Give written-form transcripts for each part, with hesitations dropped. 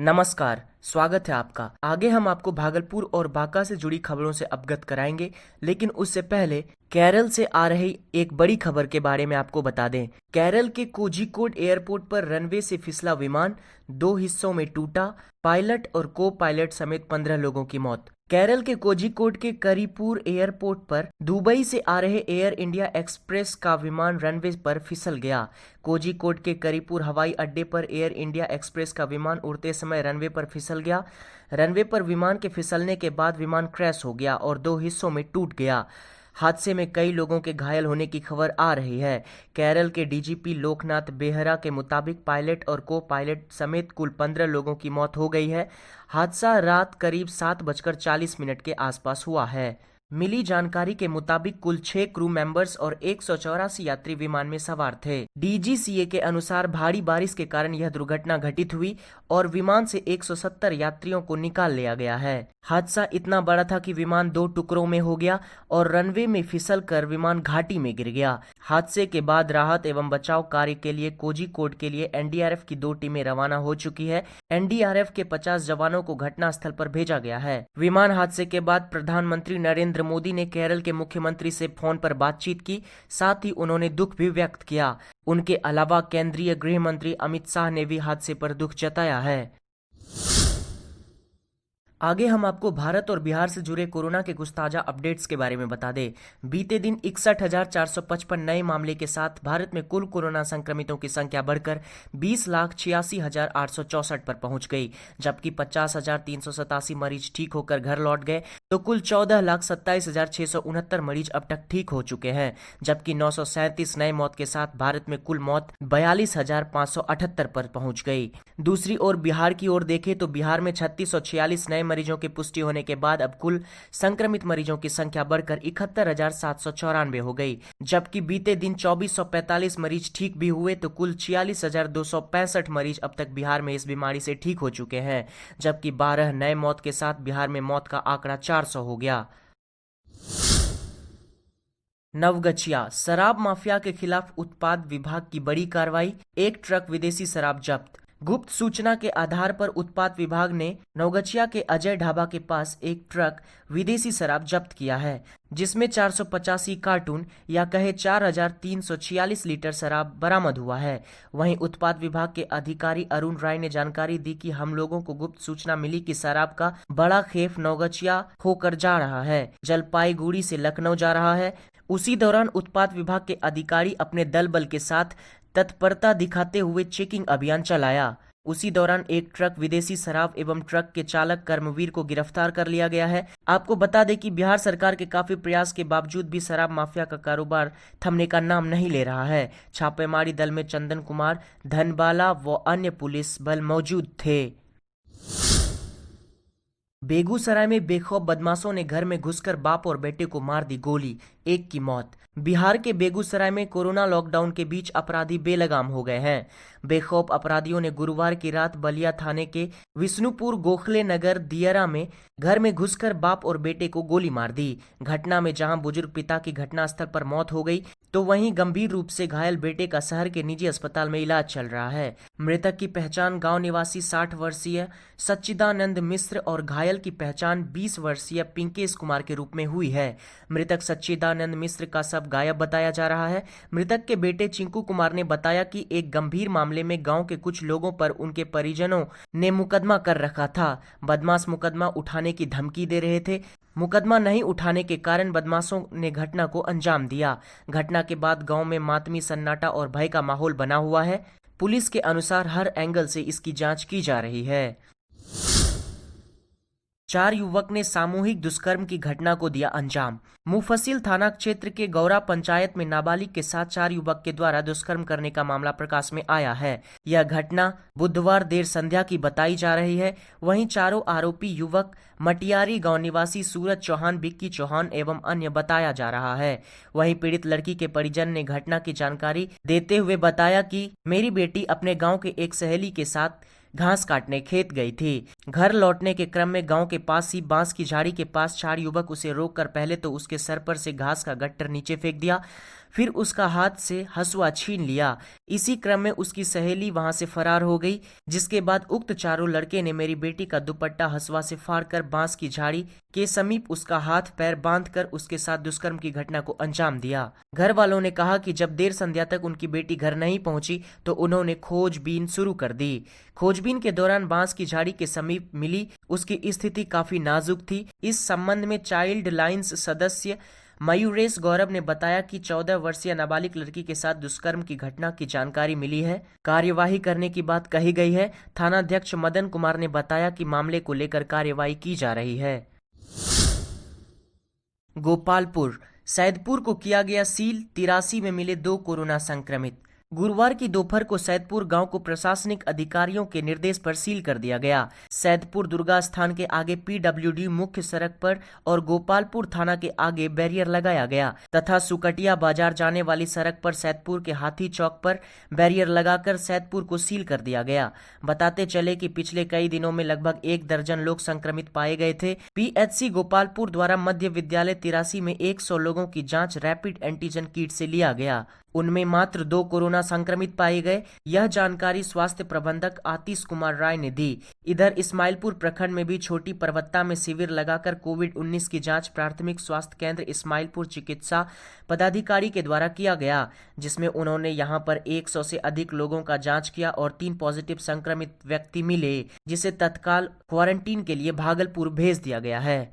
नमस्कार, स्वागत है आपका। आगे हम आपको भागलपुर और बांका से जुड़ी खबरों से अवगत कराएंगे, लेकिन उससे पहले केरल से आ रही एक बड़ी खबर के बारे में आपको बता दें। केरल के कोझिकोड एयरपोर्ट पर रनवे से फिसला विमान 2 हिस्सों में टूटा, पायलट और को पायलट समेत 15 लोगों की मौत। केरल के कोझिकोड के करीपुर एयरपोर्ट पर दुबई से आ रहे एयर इंडिया एक्सप्रेस का विमान रनवे पर फिसल गया। कोझिकोड के करीपुर हवाई अड्डे पर एयर इंडिया एक्सप्रेस का विमान उड़ते समय रनवे पर फिसल गया। रनवे पर विमान के फिसलने के बाद विमान क्रैश हो गया और 2 हिस्सों में टूट गया। हादसे में कई लोगों के घायल होने की खबर आ रही है। केरल के डीजीपी लोकनाथ बेहरा के मुताबिक पायलट और को पायलट समेत कुल 15 लोगों की मौत हो गई है। हादसा रात करीब 7:40 के आसपास हुआ है। मिली जानकारी के मुताबिक कुल 6 क्रू मेंबर्स और 184 यात्री विमान में सवार थे। डीजीसीए के अनुसार भारी बारिश के कारण यह दुर्घटना घटित हुई और विमान से 170 यात्रियों को निकाल लिया गया है। हादसा इतना बड़ा था कि विमान 2 टुकड़ों में हो गया और रनवे में फिसलकर विमान घाटी में गिर गया। हादसे के बाद राहत एवं बचाव कार्य के लिए कोझिकोड के लिए एनडीआरएफ की 2 टीमें रवाना हो चुकी है। एनडीआरएफ के 50 जवानों को घटनास्थल पर भेजा गया है। विमान हादसे के बाद प्रधानमंत्री नरेंद्र मोदी ने केरल के मुख्यमंत्री से फोन पर बातचीत की, साथ ही उन्होंने दुख भी व्यक्त किया। उनके अलावा केंद्रीय गृह मंत्री अमित शाह ने भी हादसे पर दुख जताया है। आगे हम आपको भारत और बिहार से जुड़े कोरोना के कुछ ताजा अपडेट्स के बारे में बता दें। बीते दिन 61,455 नए मामले के साथ भारत में कुल कोरोना संक्रमितों की संख्या बढ़कर 20,86,864 पर पहुंच गई, जबकि 50,387 मरीज ठीक होकर घर लौट गए। तो कुल 14,27,669 मरीज अब तक ठीक हो चुके हैं, जबकि 937 नए मौत के साथ भारत में कुल मौत 42,578 पर पहुंच गई। दूसरी ओर बिहार की ओर देखें तो बिहार में 3646 नए मरीजों की पुष्टि होने के बाद अब कुल संक्रमित मरीजों की संख्या बढ़कर 71,794 हो गई, जबकि बीते दिन 2445 मरीज ठीक भी हुए। तो कुल 46,265 मरीज अब तक बिहार में इस बीमारी से ठीक हो चुके हैं, जबकि 12 नए मौत के साथ बिहार में मौत का आंकड़ा 400 हो गया। नवगछिया शराब माफिया के खिलाफ उत्पाद विभाग की बड़ी कार्रवाई, 1 ट्रक विदेशी शराब जब्त। गुप्त सूचना के आधार पर उत्पाद विभाग ने नवगछिया के अजय ढाबा के पास एक ट्रक विदेशी शराब जब्त किया है, जिसमें 485 कार्टून या कहे 4,346 लीटर शराब बरामद हुआ है। वहीं उत्पाद विभाग के अधिकारी अरुण राय ने जानकारी दी कि हम लोगों को गुप्त सूचना मिली कि शराब का बड़ा खेप नवगछिया होकर जा रहा है, जलपाईगुड़ी से लखनऊ जा रहा है। उसी दौरान उत्पाद विभाग के अधिकारी अपने दल बल के साथ तत्परता दिखाते हुए चेकिंग अभियान चलाया। उसी दौरान एक ट्रक विदेशी शराब एवं ट्रक के चालक कर्मवीर को गिरफ्तार कर लिया गया है। आपको बता दें कि बिहार सरकार के काफी प्रयास के बावजूद भी शराब माफिया का कारोबार थमने का नाम नहीं ले रहा है। छापेमारी दल में चंदन कुमार, धनबाला व अन्य पुलिस बल मौजूद थे। बेगूसराय में बेखौफ बदमाशों ने घर में घुसकर बाप और बेटे को मार दी गोली, 1 की मौत। बिहार के बेगूसराय में कोरोना लॉकडाउन के बीच अपराधी बेलगाम हो गए हैं। बेखौफ अपराधियों ने गुरुवार की रात बलिया थाने के विष्णुपुर गोखले नगर दियरा में घर में घुसकर बाप और बेटे को गोली मार दी। घटना में जहां बुजुर्ग पिता की घटनास्थल पर मौत हो गई, तो वहीं गंभीर रूप से घायल बेटे का शहर के निजी अस्पताल में इलाज चल रहा है। मृतक की पहचान गांव निवासी 60 वर्षीय सच्चिदानंद मिश्र और घायल की पहचान 20 वर्षीय पिंकेश कुमार के रूप में हुई है। मृतक सच्चिदानंद मिश्र का शव गायब बताया जा रहा है। मृतक के बेटे चिंकू कुमार ने बताया कि एक गंभीर मामले में गांव के कुछ लोगों पर उनके परिजनों ने मुकदमा कर रखा था। बदमाश मुकदमा उठाने की धमकी दे रहे थे। मुकदमा नहीं उठाने के कारण बदमाशों ने घटना को अंजाम दिया। घटना के बाद गांव में मातमी सन्नाटा और भय का माहौल बना हुआ है। पुलिस के अनुसार हर एंगल से इसकी जांच की जा रही है। 4 युवक ने सामूहिक दुष्कर्म की घटना को दिया अंजाम। मुफस्सिल थाना क्षेत्र के गौरा पंचायत में नाबालिग के साथ 4 युवक के द्वारा दुष्कर्म करने का मामला प्रकाश में आया है। यह घटना बुधवार देर संध्या की बताई जा रही है। वहीं चारों आरोपी युवक मटियारी गांव निवासी सूरज चौहान, बिक्की चौहान एवं अन्य बताया जा रहा है। वहीं पीड़ित लड़की के परिजन ने घटना की जानकारी देते हुए बताया कि मेरी बेटी अपने गाँव के एक सहेली के साथ घास काटने खेत गई थी। घर लौटने के क्रम में गांव के पास ही बांस की झाड़ी के पास 4 युवक उसे रोककर पहले तो उसके सर पर से घास का गट्टर नीचे फेंक दिया, फिर उसका हाथ से हंसुआ छीन लिया। इसी क्रम में उसकी सहेली वहां से फरार हो गई, जिसके बाद उक्त चारों लड़के ने मेरी बेटी का दुपट्टा हंसुआ से फाड़कर बांस की झाड़ी के समीप उसका हाथ पैर बांधकर उसके साथ दुष्कर्म की घटना को अंजाम दिया। घर वालों ने कहा कि जब देर संध्या तक उनकी बेटी घर नहीं पहुंची तो उन्होंने खोजबीन शुरू कर दी। खोजबीन के दौरान बांस की झाड़ी के समीप मिली उसकी स्थिति काफी नाजुक थी। इस संबंध में चाइल्ड लाइन्स सदस्य मयूरेश गौरव ने बताया कि 14 वर्षीय नाबालिग लड़की के साथ दुष्कर्म की घटना की जानकारी मिली है। कार्यवाही करने की बात कही गई है। थानाध्यक्ष मदन कुमार ने बताया कि मामले को लेकर कार्यवाही की जा रही है। गोपालपुर सैदपुर को किया गया सील, 83 में मिले 2 कोरोना संक्रमित। गुरुवार की दोपहर को सैदपुर गांव को प्रशासनिक अधिकारियों के निर्देश पर सील कर दिया गया। सैदपुर दुर्गा स्थान के आगे पीडब्ल्यूडी मुख्य सड़क पर और गोपालपुर थाना के आगे बैरियर लगाया गया तथा सुकटिया बाजार जाने वाली सड़क पर सैदपुर के हाथी चौक पर बैरियर लगाकर सैदपुर को सील कर दिया गया। बताते चले कि पिछले कई दिनों में लगभग 1 दर्जन लोग संक्रमित पाए गए थे। पीएचसी गोपालपुर द्वारा मध्य विद्यालय 83 में 100 लोगों की जाँच रैपिड एंटीजन किट से लिया गया। उनमें मात्र 2 कोरोना संक्रमित पाए गए। यह जानकारी स्वास्थ्य प्रबंधक आतिश कुमार राय ने दी। इधर इस्माइलपुर प्रखंड में भी छोटी पर्वत्ता में शिविर लगाकर कोविड-19 की जांच प्राथमिक स्वास्थ्य केंद्र इस्माइलपुर चिकित्सा पदाधिकारी के द्वारा किया गया, जिसमें उन्होंने यहां पर 100 से अधिक लोगों का जांच किया और 3 पॉजिटिव संक्रमित व्यक्ति मिले, जिसे तत्काल क्वारंटीन के लिए भागलपुर भेज दिया गया है।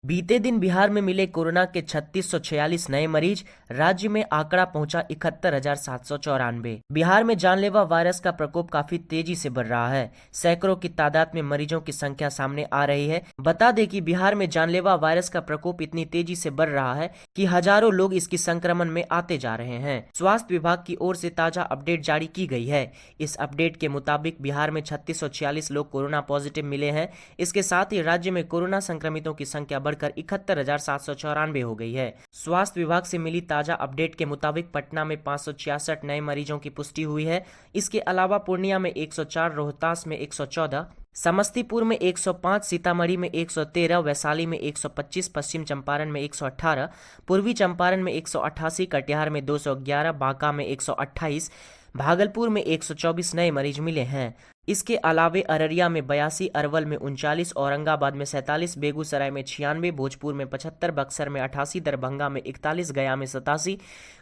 बीते दिन बिहार में मिले कोरोना के 3646 नए मरीज। राज्य में आंकड़ा पहुंचा 71,794। बिहार में जानलेवा वायरस का प्रकोप काफी तेजी से बढ़ रहा है। सैकड़ों की तादाद में मरीजों की संख्या सामने आ रही है। बता दें कि बिहार में जानलेवा वायरस का प्रकोप इतनी तेजी से बढ़ रहा है कि हजारों लोग इसकी संक्रमण में आते जा रहे हैं। स्वास्थ्य विभाग की ओर से ताजा अपडेट जारी की गई है। इस अपडेट के मुताबिक बिहार में 3646 लोग कोरोना पॉजिटिव मिले हैं। इसके साथ ही राज्य में कोरोना संक्रमितों की संख्या बढ़कर 71,794 हो गई है। स्वास्थ्य विभाग से मिली ताजा अपडेट के मुताबिक पटना में 566 नए मरीजों की पुष्टि हुई है। इसके अलावा पूर्णिया में 104, रोहतास में 114, समस्तीपुर में 105, सीतामढ़ी में 113, वैशाली में 125, पश्चिम चंपारण में 118, पूर्वी चंपारण में 188, कटिहार में 211, बांका में 128, भागलपुर में 124 नए मरीज मिले हैं। इसके अलावे अररिया में 82, अरवल में 39, औरंगाबाद में 47, बेगूसराय में 96, भोजपुर में 75, बक्सर में 88, दरभंगा में 41, गया में 87,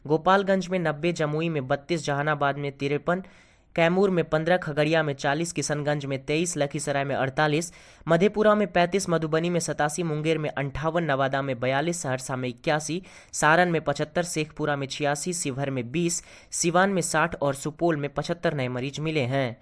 गोपालगंज में 90, जमुई में 32, जहानाबाद में 53, कैमूर में 15, खगड़िया में 40, किशनगंज में 23, लखीसराय में 48, मधेपुरा में 35, मधुबनी में 87, मुंगेर में 58, नवादा में 42, सहरसा में 81, सारण में 75, शेखपुरा में 86, शिवहर में 20, सिवान में 60 और सुपौल में 75 नए मरीज मिले हैं।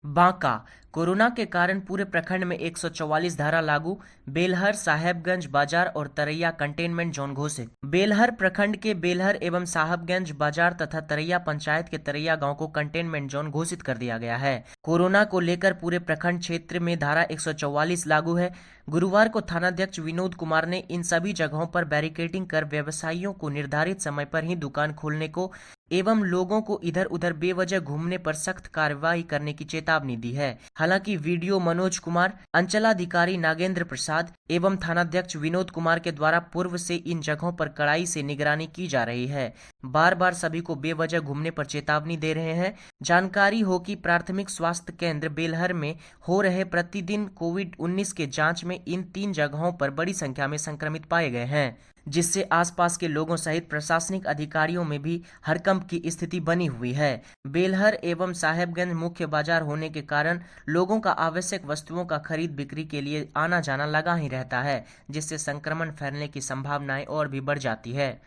बांका कोरोना के कारण पूरे प्रखंड में 144 धारा लागू। बेलहर, साहेबगंज बाजार और तरैया कंटेनमेंट जोन घोषित। बेलहर प्रखंड के बेलहर एवं साहेबगंज बाजार तथा तरैया पंचायत के तरैया गांव को कंटेनमेंट जोन घोषित कर दिया गया है। कोरोना को लेकर पूरे प्रखंड क्षेत्र में धारा 144 लागू है। गुरुवार को थानाध्यक्ष विनोद कुमार ने इन सभी जगहों पर बैरिकेडिंग कर व्यवसायियों को निर्धारित समय पर ही दुकान खोलने को एवं लोगों को इधर उधर बेवजह घूमने पर सख्त कार्रवाई करने की चेतावनी दी है। हालांकि वीडियो मनोज कुमार, अंचलाधिकारी नागेंद्र प्रसाद एवं थानाध्यक्ष विनोद कुमार के द्वारा पूर्व से इन जगहों पर कड़ाई से निगरानी की जा रही है। बार बार सभी को बेवजह घूमने पर चेतावनी दे रहे हैं। जानकारी हो कि प्राथमिक स्वास्थ्य केंद्र बेलहर में हो रहे प्रतिदिन कोविड-19 के जांच में इन 3 जगहों पर बड़ी संख्या में संक्रमित पाए गए हैं, जिससे आसपास के लोगों सहित प्रशासनिक अधिकारियों में भी हड़कंप की स्थिति बनी हुई है। बेलहर एवं साहेबगंज मुख्य बाजार होने के कारण लोगों का आवश्यक वस्तुओं का खरीद बिक्री के लिए आना जाना लगा ही रहता है, जिससे संक्रमण फैलने की संभावनाएं और भी बढ़ जाती है।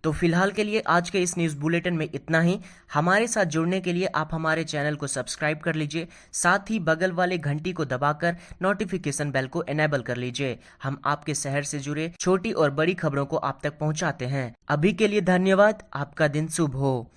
तो फिलहाल के लिए आज के इस न्यूज़ बुलेटिन में इतना ही। हमारे साथ जुड़ने के लिए आप हमारे चैनल को सब्सक्राइब कर लीजिए, साथ ही बगल वाले घंटी को दबाकर नोटिफिकेशन बेल को इनेबल कर लीजिए। हम आपके शहर से जुड़े छोटी और बड़ी खबरों को आप तक पहुंचाते हैं। अभी के लिए धन्यवाद। आपका दिन शुभ हो।